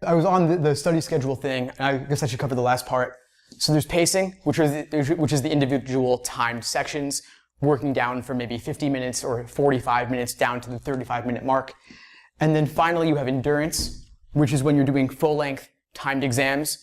I was on the study schedule thing, and I guess I should cover the last part. So there's pacing, which is the individual timed sections, working down from maybe 50 minutes or 45 minutes down to the 35-minute mark. And then finally you have endurance, which is when you're doing full-length timed exams,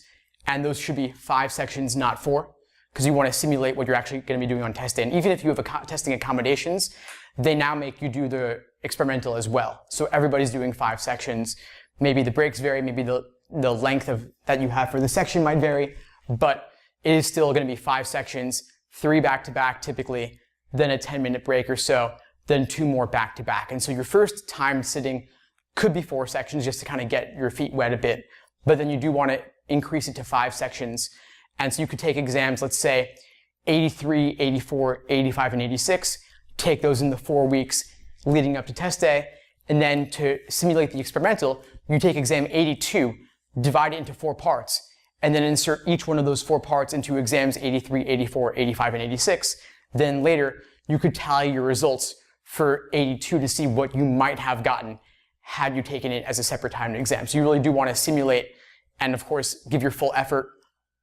and those should be 5 sections, not 4, because you want to simulate what you're actually going to be doing on test day. And even if you have testing accommodations, they now make you do the experimental as well. So everybody's doing 5 sections. Maybe the breaks vary, maybe the length that you have for the section might vary, but it is still going to be 5 sections, 3 back-to-back typically, then a 10-minute break or so, then 2 more back-to-back. And so your first timed sitting could be 4 sections just to kind of get your feet wet a bit, but then you do want to increase it to 5 sections. And so you could take exams, let's say 83, 84, 85, and 86, take those in the 4 weeks leading up to test day, and then to simulate the experimental, you take exam 82, divide it into 4 parts, and then insert each one of those 4 parts into exams 83, 84, 85, and 86. Then later, you could tally your results for 82 to see what you might have gotten had you taken it as a separate timed exam. So you really do want to simulate and, of course, give your full effort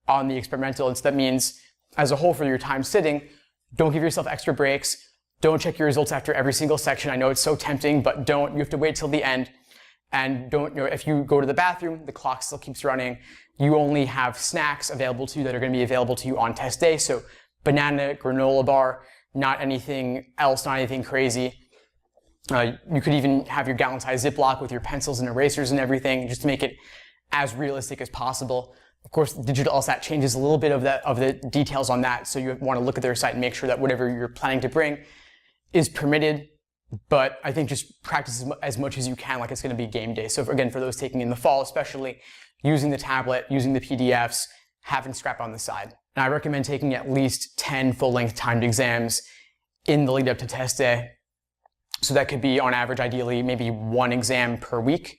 on the experimental. And so that means, as a whole for your time sitting, don't give yourself extra breaks. Don't check your results after every single section. I know it's so tempting, but don't. You have to wait till the end. And don't, if you go to the bathroom, the clock still keeps running. You only have snacks available to you that are going to be available to you on test day. So banana, granola bar, not anything else, not anything crazy. You could even have your gallon-sized Ziploc with your pencils and erasers and everything, just to make it as realistic as possible. Of course, digital LSAT changes a little bit of the details on that, so you want to look at their site and make sure that whatever you're planning to bring is permitted. But I think just practice as much as you can like it's going to be game day. So again, for those taking in the fall especially, using the tablet, using the PDFs, having scrap on the side. And I recommend taking at least 10 full-length timed exams in the lead up to test day. So that could be, on average, ideally, maybe 1 exam per week.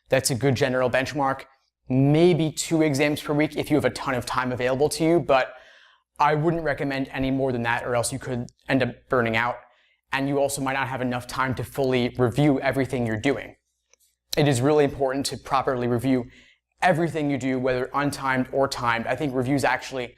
That's a good general benchmark. Maybe 2 exams per week if you have a ton of time available to you, but I wouldn't recommend any more than that, or else you could end up burning out. And you also might not have enough time to fully review everything you're doing. It is really important to properly review everything you do, whether untimed or timed. I think review is actually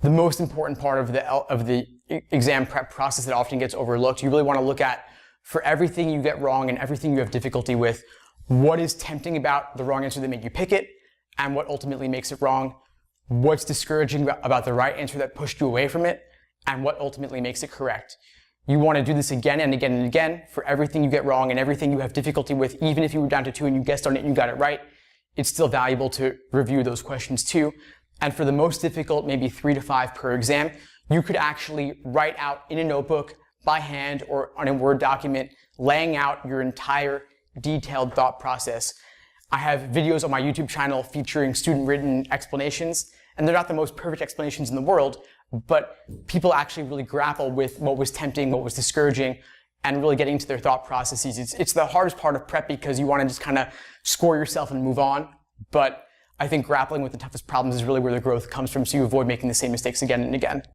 the most important part of the exam prep process that often gets overlooked. You really want to look at, for everything you get wrong and everything you have difficulty with, what is tempting about the wrong answer that made you pick it, and what ultimately makes it wrong, what's discouraging about the right answer that pushed you away from it, and what ultimately makes it correct. You want to do this again and again and again for everything you get wrong and everything you have difficulty with. Even if you were down to 2 and you guessed on it and you got it right, it's still valuable to review those questions too. And for the most difficult, maybe 3 to 5 per exam, you could actually write out in a notebook by hand or on a Word document, laying out your entire detailed thought process. I have videos on my YouTube channel featuring student-written explanations, and they're not the most perfect explanations in the world, but people actually really grapple with what was tempting, what was discouraging, and really getting into their thought processes. It's the hardest part of prep because you want to just kind of score yourself and move on, but I think grappling with the toughest problems is really where the growth comes from, so you avoid making the same mistakes again and again.